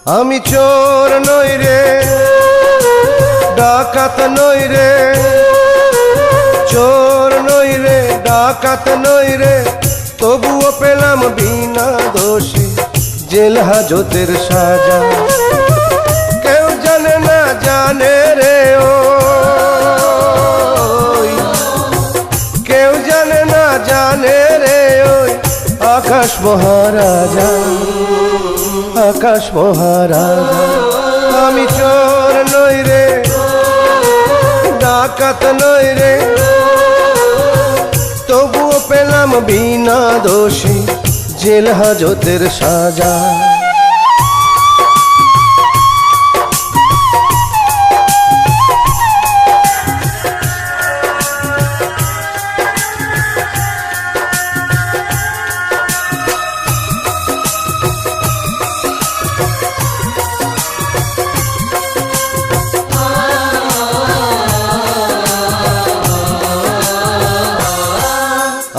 আমি চোর নই রে, ডাকাত নই রে, চোর নই রে, ডাকাত নই রে, তবুও পেলাম বিনা দোষে জেল হাজতের সাজা। কেউ জানে না জানে রে ও, কেউ জানে না জানে রে ওই আকাশ মহারাজা, আকাশ মহারাজা। আমি চোর নই রে, ডাকাত নই রে, তবুও পেলাম বিনা দোষী জেল হাজতের সাজা।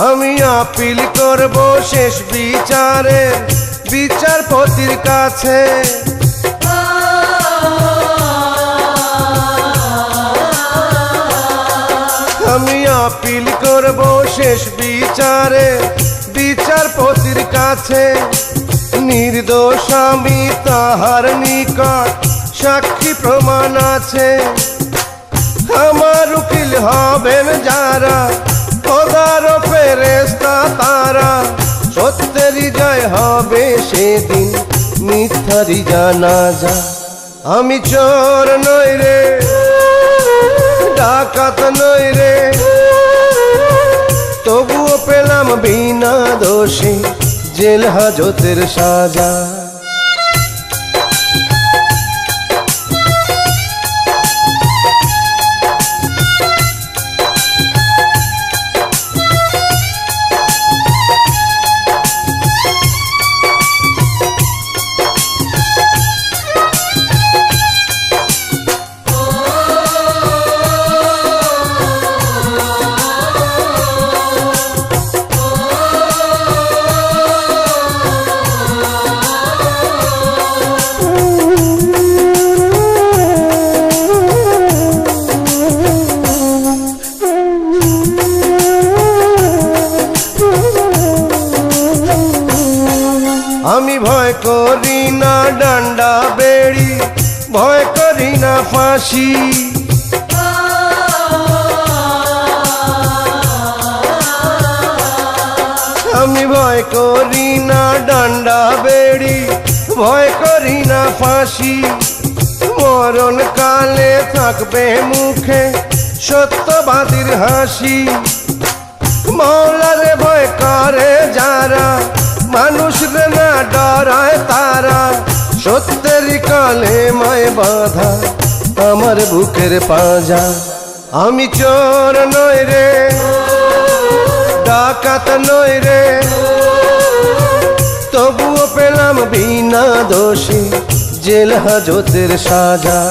আমি আপিল করব শেষ বিচারের বিচারপতির কাছে। আমি আপিল করব শেষ বিচারের বিচারপতির কাছে। নির্দোষ আমি, তাহার নিকট সাক্ষী প্রমাণ আছে। আমার উকিল হবেন যারা, খোদার ফেরেশতা তারা, সত্যেরই জয় হবে সেদিন, মিথ্যারই জানাজা। আমি চোর নই রে, ডাকাত নই রে, তবুও পেলাম বিনা দোষে জেল হাজতের সাজা। আমি ভয় করি না ডান্ডা বেড়ি, ভয় করি না ফাঁসি। আমি ভয় করি না ডান্ডা বেড়ি, ভয় করি না ফাঁসি। মরণ কালে থাকবে মুখে সত্যবাদীর হাসি। মওলারে ভয় করে যারা, মানুষ রে না ডরায় তারা, সত্যেরই কালেমায় বাঁধা আমার বুকের পাঁজা। আমি চোর নই রে, ডাকাত নই রে, তবুও পেলাম বিনা দোষী জেল হাজতের সাজা।